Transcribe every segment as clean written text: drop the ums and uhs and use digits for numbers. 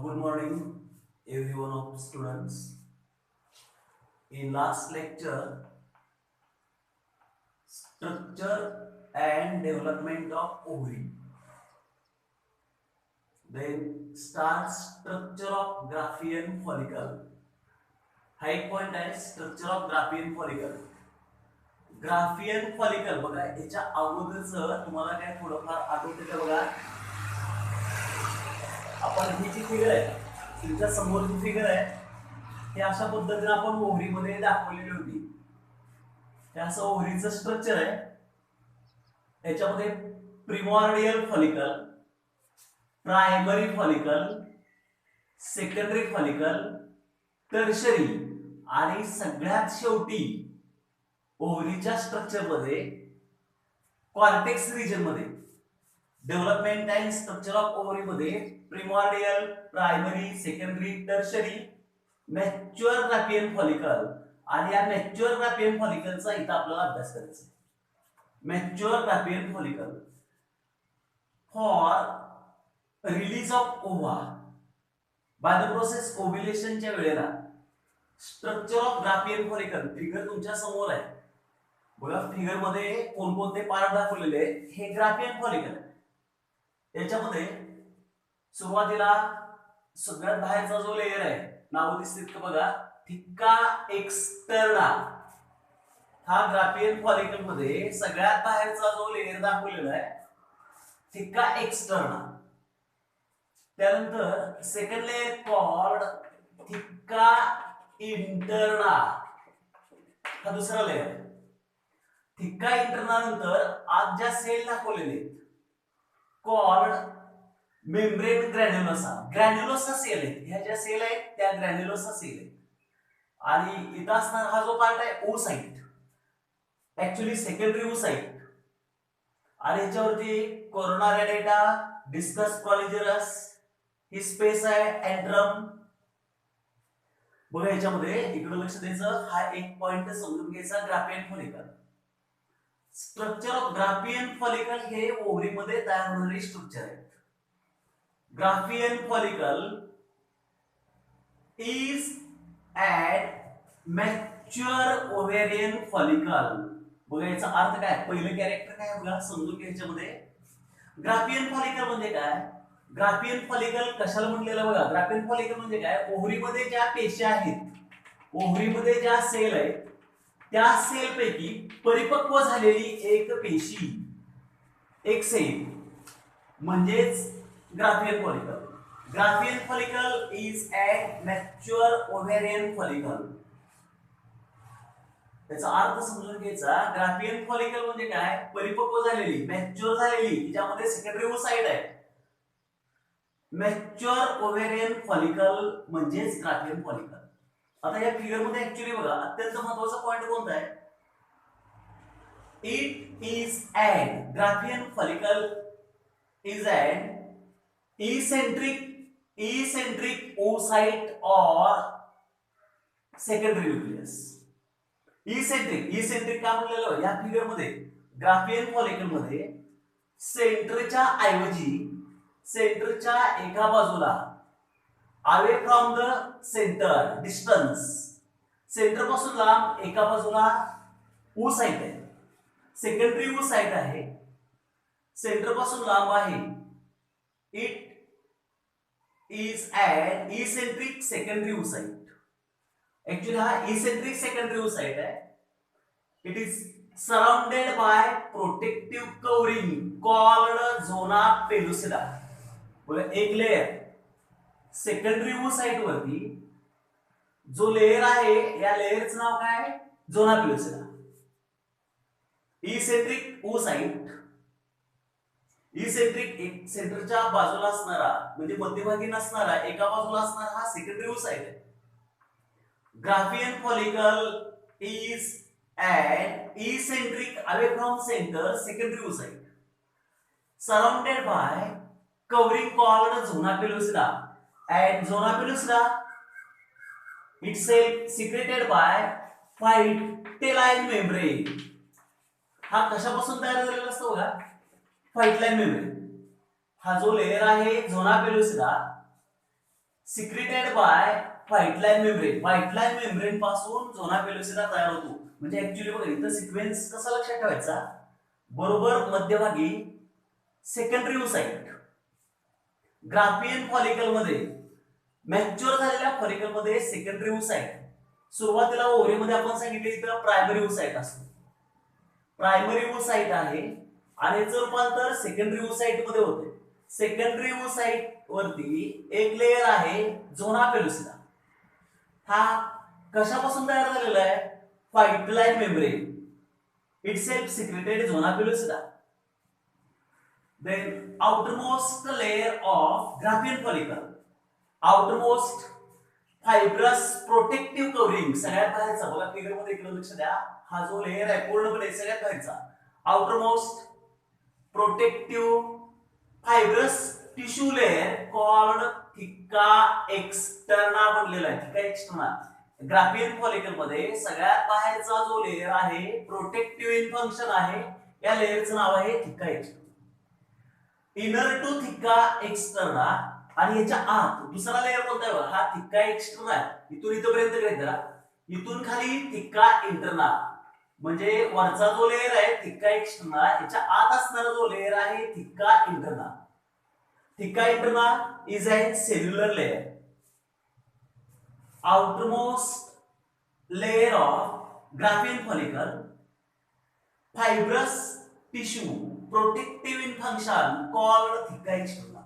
Good morning, everyone of students. In last lecture, structure and development of ovary. Then start structure of Graafian follicle. हा एक point आहे structure of Graafian follicle. Graafian follicle बघा याच्या अगोदरच तुम्हाला काय थोडंफार आठवते का बघा. आपण ही जी फिगर आहे तुमच्या समोर जी फिगर आहे हे अशा पद्धतीने आपण ओव्हरीमध्ये दाखवलेली होती. हे असं ओव्हरीचं स्ट्रक्चर आहे. याच्यामध्ये primordial follicle, primary follicle, secondary follicle, tertiary आणि सगळ्यात शेवटी ओव्हरीच्या स्ट्रक्चर मध्ये कॉर्टेक्स रिजन मध्ये development and structure of ovary मध्ये primordial, primary, secondary, tertiary, mature Graafian follicle आणि या मॅच्युअर ग्राफियन फॉलिकलचा इथं आपल्याला अभ्यास करायचा आहे. Mature Graafian follicle for release of ova by the process ओव्युलेशनच्या वेळेला structure of Graafian follicle figure तुमच्या समोर आहे. बघा फिगर मध्ये कोणकोणते पार्ट दाखवलेले आहेत. हे ग्राफियन फॉलिकल आहे. याच्यामध्ये सुरुवातीला सगळ्यात बाहेरचा जो लेयर आहे नाव दिसते का बघा थिक्का एक्सटर्ना. हा ग्राफियन फॉलिकल मध्ये सगळ्यात बाहेरचा जो लेयर दाखवलेला आहे थिक्का एक्सटर्ना. त्यानंतर सेकंड लेयर कॉल्ड थिक्का इंटरना. हा दुसरा लेयर. थिक्का इंटरना नंतर आज ज्या सेल दाखवलेले कॉल्ड मेम्ब्रेन ग्रॅन्युलोसा. ग्रॅन्युलोसा सेल आहे. ह्या ज्या सेल आहेत त्या ग्रॅन्युलोसा सेल आहेत. आणि इथं असणारा हा जो पार्ट आहे ओसाइट, ऍक्च्युअली सेकंडरी ओसाइट. आणि ह्याच्यावरती कोरोना रेडेटा, डिस्कस कॉलिजरस ही स्पेस आहे, एंट्रम. बघा याच्यामध्ये इकडे लक्ष द्यायचं. हा एक पॉइंट समजून घ्यायचा Graafian follicle. Structure of Graafian follicle हे ओव्हरी मध्ये तयार होणारे स्ट्रक्चर आहे. Graafian follicle is at mature ovarian follicle. बघा याचा अर्थ काय, पहिलं कॅरेक्टर काय बघा समजून घ्यायच्यामध्ये. ग्राफियन फॉलिकल म्हणजे काय, ग्राफियन फॉलिकल कशाला म्हटलेलं बघा. ग्राफियन फॉलिकल म्हणजे काय, ओव्हरीमध्ये ज्या पेशी आहेत, ओव्हरीमध्ये ज्या सेल आहेत त्या सेल पैकी परिपक्व झालेली एक पेशी, एक सेल म्हणजेच Graafian follicle. Graafian follicle is at mature ovarian follicle. त्याचा अर्थ समजून घ्यायचा. ग्राफियन फॉलिकल म्हणजे काय, परिपक्व झालेली, मॅच्युअर झालेली, ज्यामध्ये सेकंडरी ओसाइट आहे. मॅच्युअर ओव्हेरियन फॉलिकल म्हणजेच ग्राफियन फॉलिकल. आता या फिगर मध्ये ऍक्च्युअली बघा अत्यंत महत्त्वाचा पॉइंट कोणता आहे. It is an Graafian follicle is an eccentric oocyte और सेकंडरी न्यूक्लियस. इसेंट्रिक का म्हणलेलं या फिगर मध्ये ग्राफियन फॉलिकल मध्ये सेंटरच्या ऐवजी सेंटरच्या एका बाजूला away from the centre distance, centre पासून लांब एका बाजूला ओ साइट आहे, सेकंडरी ओ साइट आहे, सेंटर पासून लांब आहे. It is an eccentric secondary oocyte. Actually हा इसेंट्रिक सेकंडरी ओ साइट आहे. It is surrounded by protective covering called zona pellucida. एक लेयर सेकंडरी ओ साइट वरती जो लेयर आहे या लेयरचं नाव काय, zona pellucida. Eccentric oocyte, eccentric सेंटरच्या बाजूला असणारा म्हणजे मध्यभागी नसणारा एका बाजूला असणारा हा सेकंडरी ओ साइट आहे. Graafian follicle is an eccentric away from center secondary oocyte surrounded by covering called zona pellucida, and zona pellucida itself secreted by phytoline membrane. हा कशापासून तयार झालेला असतो बघा, फाइटलाइन मेम्ब्रेन. हा जो लेयर आहे zona pellucida secreted by vitelline membrane. Vitelline membrane पासून झोना पेलोसिडा तयार होतो. म्हणजे ऍक्च्युअली बघा इथं सिक्वेन्स कसा लक्षात ठेवायचा, बरोबर मध्यभागी सेकंडरी ओसाइट. ग्राफियन फॉलिकल मध्ये मॅच्युअर झालेल्या फॉलिकल मध्ये सेकंडरी ओसाइट. सुरुवातीला ओव्हरीमध्ये आपण सांगितले इथं प्रायमरी ओसाइट असतो. प्रायमरी ओसाइट आहे आणि याचं रूपांतर सेकंडरी ओसाइट मध्ये होते. सेकंडरी ओसाइट वरती एक लेयर आहे झोना पेलोसिडा. हा कशापासून तयार झालेला आहे, vitelline membrane itself secreted zona pellucida. Then outermost layer of Graafian follicle, outermost fibrous protective covering. सगळ्यात बाहेरचा बघा फिगर मध्ये इकडे लक्ष द्या, हा जो लेयर आहे पूर्णपणे सगळ्यात बाहेरचा outermost protective fibrous tissue layer called thicca externa बनलेला आहे. thicca externa ग्राफियन फॉलिकल मध्ये सगळ्यात बाहेरचा जो लेयर आहे प्रोटेक्टिव्ह इन फंक्शन आहे, या लेयरचं नाव आहे थिक्का एक्स्टर्ना. Inner to theca एक्स्टर्ना. आणि याच्या आत दुसरा लेयर कोणता आहे बघा, हा थिक्का एक्स्टर्ना आहे. इथून इथपर्यंत ग्रहित धरा. इथून खाली थिक्का इंटरना. म्हणजे वरचा जो लेयर आहे थिक्का एक्स्टर्ना, याच्या आत असणारा जो लेयर आहे theca interna. Theca interna is a cellular layer. outermost layer of Graafian follicle, fibrous tissue protective in function called thicca externa.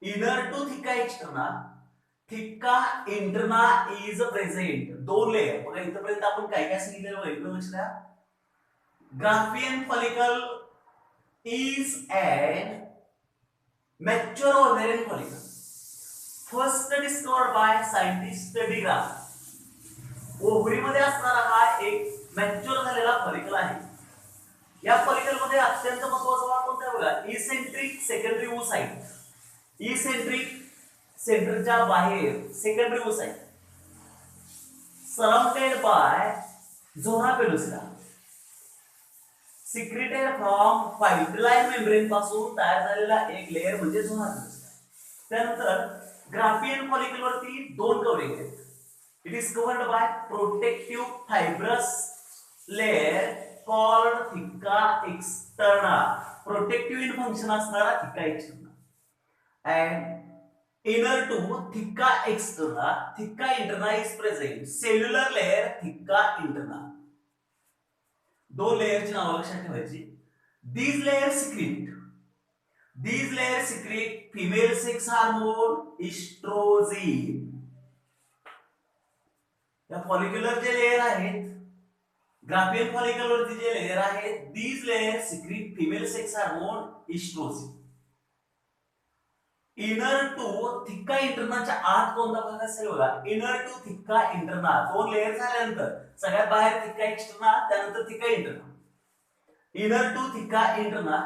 Inner to thicca externa, thicca interna is present. दोन layer बघा इथपर्यंत आपण काय काय सांगितलेलं बघा इकडे लक्ष द्या. Graafian follicle is an mature ovarian follicle first discovered by scientist de Graaf. Ovary मध्ये असणारा हा एक मॅच्युअर झालेला फॉलिकल आहे. या फॉलिकल मध्ये अत्यंत महत्त्वाचा भाग कोणता आहे बघा, इसेंट्रिक सेकंडरी ओसाइट. इसेंट्रिक सेंटरच्या बाहेर secondary oocyte surrounded by zona pellucida, secreted from vitelline membrane पासून तयार झालेला एक लेयर म्हणजे झोना पेलोसिडा. त्यानंतर ग्राफियन फॉलिकल वरती दोन कव्हरिंग आहेत. It is covered by protective fibrous layer called theca externa. Protective in function असणारा theca externa. And inner to theca externa, theca interna is present. Cellular layer theca interna. दोन लेयरची नाव लक्षात ठेवायची. These layers secrete female sex hormone estrogen. या follicular जे layer आहेत, Graafian follicle वरती जे लेयर आहेत, these layers secrete female sex hormone estrogen. Inner to theca इंटरनाच्या आत कोणता भाग असेल बघा, इनर टू थिक्का इंटरना. दोन लेयर झाल्यानंतर सगळ्यात बाहेर थिक्का एक्स्टर्ना, त्यानंतर theca interna. Inner to theca interna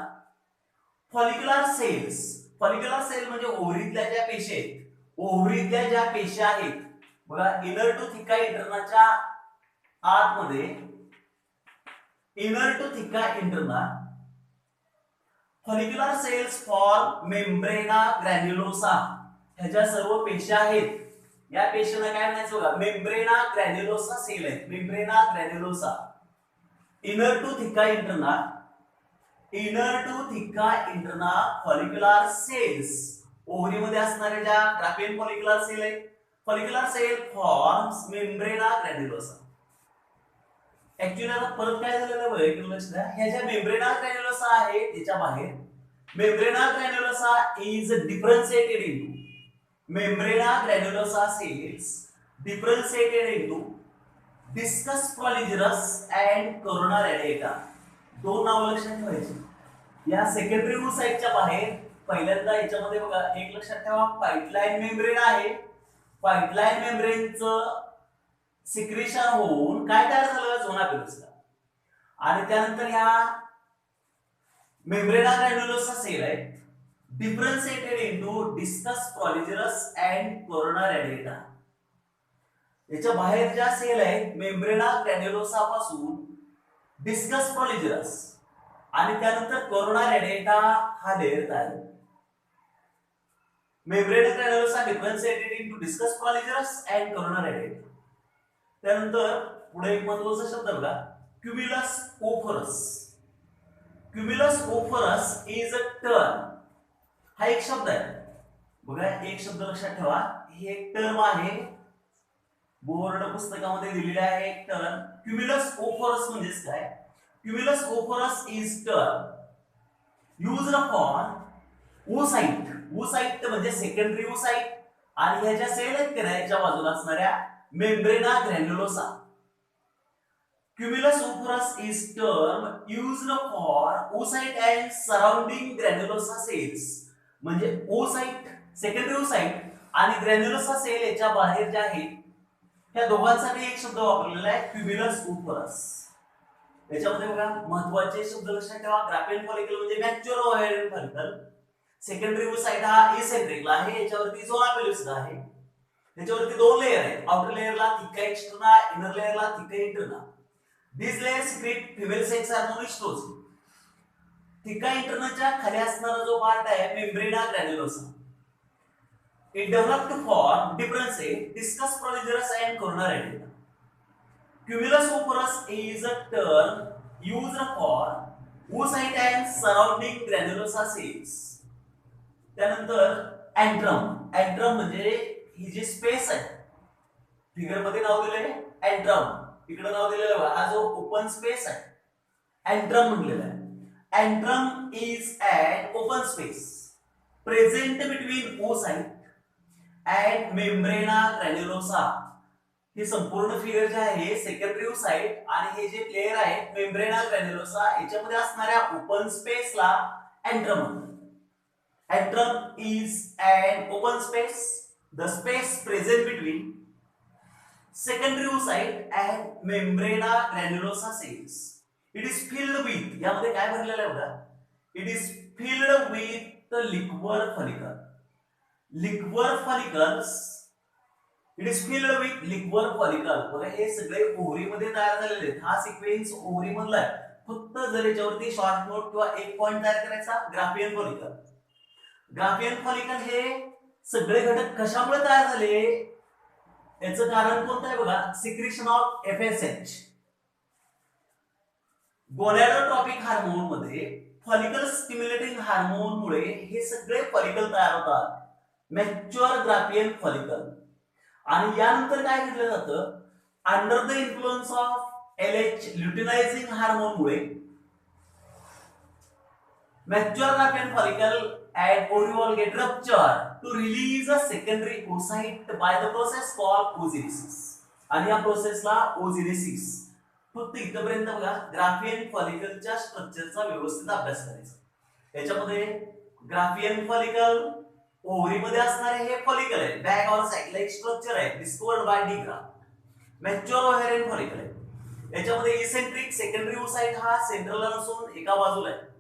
follicular cells. Follicular cell म्हणजे ओव्हरीतल्या ज्या पेशी आहेत, ओव्हरीतल्या ज्या पेशी आहेत बघा, इनर टू थिक्का इंटरनाच्या आतमध्ये inner to theca interna follicular cells for membrana granulosa. ह्याच्या सर्व पेशी आहेत. या पेशींना काय म्हणायचं बघा, मेम्ब्रेना ग्रॅन्युलोसा सेल आहेत. Membrana granulosa. Inner to theca interna, inner to theca interna follicular cells. Ovary मध्ये असणाऱ्या ज्या ग्राफियन फॉलिक्युलर सेल आहेत, follicular cell forms membrana granulosa. Actually आता परत काय झालेलं बघा इकडे लक्ष द्या. ह्या ज्या मेम्ब्रेना ग्रॅन्युलोसा आहे त्याच्या बाहेर membrana granulosa is differentiated into, membrana granulosa cells differentiated into discus proligerus and corona radiata. दोन नाव लक्षात ठेवायची. या सेकंडरी ओसाइटच्या बाहेर पहिल्यांदा याच्यामध्ये बघा एक लक्षात ठेवा, व्हाईट लाईन मेम्ब्रेन आहे. व्हाईट लाईन मेम्ब्रेनचं सिक्रेशन होऊन काय तयार झालं, झोना पेलोसिडा. आणि त्यानंतर ह्या मेम्ब्रेना ग्रॅन्युलोसा सेल आहे differentiated into discus proligerus and corona radiata. याच्या बाहेर ज्या सेल आहेत मेम्ब्रेना ग्रॅन्युलोसा पासून डिस्कस प्रॉलिगेरस आणि त्यानंतर कोरोना रेडिएटा हा लेयर तयार. Membrana granulosa differentiated into discus proligerus and corona radiata. त्यानंतर पुढे एक महत्त्वाचा शब्द बघा, क्युम्युलस ओफरस. क्युम्युलस ओफरस इज अ टर्म. हा एक शब्द आहे बघा, एक शब्द लक्षात ठेवा, ही एक टर्म आहे, बोर्ड पुस्तकामध्ये दिलेले आहे एक टर्म. क्युम्युलस ओफरस म्हणजे काय? Cumulus oophorus is term used for oocyte. Oocyte म्हणजे सेकंडरी ओसाइट आणि ह्याच्या सेल आहेत का याच्या बाजूला असणाऱ्या मेम्ब्रेना ग्रॅन्युलोसा. Cumulus oporus is term used for oocyte and surrounding granulosa cells. म्हणजे oocyte, secondary oocyte आणि granulosa cell याच्या बाहेर जे आहेत त्या दोघांसाठी एक शब्द वापरलेला आहे, क्युम्युलस ओफरस. याच्यामध्ये बघा महत्त्वाचे शब्द लक्षात ठेवा, ग्राफियन फॉलिकल म्हणजे mature ovarian follicle. Secondary oocyte हा एसेंट्रिकला आहे, याच्यावरती झोना पेलुसिडा आहे. याच्यावरती दोन लेयर आहेत, आउटर लेयरला थिका एक्स्टर्ना, इनर लेयरला थिका इंटर्ना. These layers secrete female sex hormone estrogen. थिका इंटर्नच्या खाली असणारा जो पार्ट आहे मेम्ब्रेना ग्रॅन्युलोसा. It developed for differentiate discus proligerus and coronary. Cumulus oporus is a term used for oocyte and surrounding granulosa cells. त्यानंतर antrum. Antrum म्हणजे ही जी space आहे, figure मध्ये नाव दिलंय एंट्रम, इकडे नाव दिलेलं बघा, हा जो ओपन स्पेस आहे एंट्रम म्हणलेला आहे. Antrum is an open space present between oocyte and membrana granulosa. ही संपूर्ण फिगर जी आहे सेकंडरी ओसाइट आणि हे जे लेयर आहे मेम्ब्रेना ग्रॅन्युलोसा याच्यामध्ये असणाऱ्या ओपन स्पेसला एंट्रम म्हणतात. Antrum is an open space, the space present between secondary oocyte and membrana granulosa cells. It is filled with, यामध्ये काय भरलेलं आहे बघा, it is filled with the liquor follicle. Liquor follicles, it is filled with liquor follicle. बघा हे सगळे ovary मध्ये तयार झालेले आहेत. हा सिक्वेन्स ओव्हरी मधला आहे. फक्त जर याच्यावरती शॉर्ट नोट किंवा एक पॉइंट तयार करायचा, ग्राफियन फॉलिकल. ग्राफियन फॉलिकल हे सगळे घटक कशामुळे तयार झाले, याचं कारण कोणतं आहे बघा, सिक्रेशन ऑफ FSH. गोनॅडोट्रॉपिक हार्मोन मध्ये फॉलिकल स्टिम्युलेटिंग हार्मोन मुळे हे सगळे फॉलिकल तयार होतात, मॅच्युअर ग्राफियन फॉलिकल. आणि यानंतर काय घडलं जातं, under the influence of LH luteinising hormone मुळे mature graphene follicle and ovule get ruptured to release a secondary oocyte by the process called oogenesis. आणि या प्रोसेसला oogenesis. फक्त इथपर्यंत बघा ग्राफियन फॉलिकलच्या स्ट्रक्चरचा व्यवस्थित अभ्यास करायचा. याच्यामध्ये ग्राफियन फॉलिकल ओव्हरी मध्ये असणारे हे फॉलिकल आहे, बॅग ऑर सायक्लिक स्ट्रक्चर आहे, discovered by de Graaf. Mature ovarian follicle आहे, याच्यामध्ये इसेंट्रिक सेकंडरी oocyte हा सेंट्रलला नसून एका बाजूला आहे.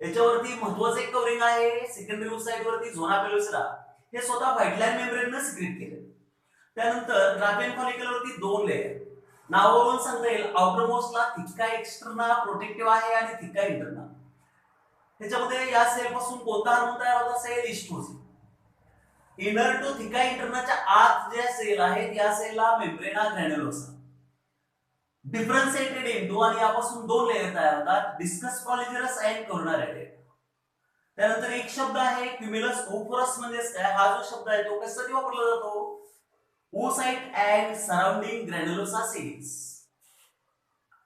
याच्यावरती महत्त्वाचं एक कव्हरिंग आहे, सेकंडरी oocyte वरती झोना पेलुसिडा, हे स्वतः व्हाईट लाईन मेम्ब्रेनने सिक्रेट केले. त्यानंतर ग्राफियन फॉलिकल वरती दोन लेयर, नावावरून सांगता येईल, आउटर मोस्टला थिका एक्स्टर्ना प्रोटेक्टिव्ह आहे आणि थिका इंटर्ना. त्याच्यामध्ये या सेल पासून कोणता हार्मोन तयार होत असेल, इस्ट्रोजन. इनर टू थिका इंटर्नाच्या आत ज्या सेल आहेत या सेलला मेम्ब्रेना ग्रॅन्युलोसा. डिफरन्शिएटेड इंटू आणि यापासून दोन लेयर तयार होतात, डिस्कस कॉलिजरस अँड करोनरायडेड. त्यानंतर एक शब्द आहे क्युम्युलस ओफरस म्हणजे काय, हा जो शब्द आहे तो कशासाठी वापरला जातो, oocyte and surrounding granulosa cells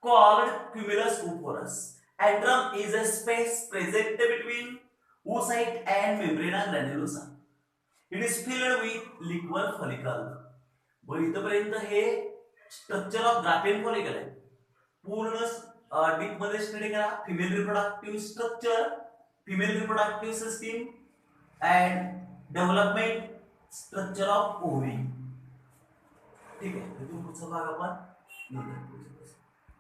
called cumulus oporus. Antrum is a space present between oocyte and membrana granulosa. It is filled with liquor follicle. इथपर्यंत हे स्ट्रक्चर ऑफ ग्राफियन फॉलिकल आहे. पूर्ण डीप मध्ये स्टडी करा. Female reproductive structure, female reproductive system and development structure of ovary. ठीक आहे, पुढचा भाग आपण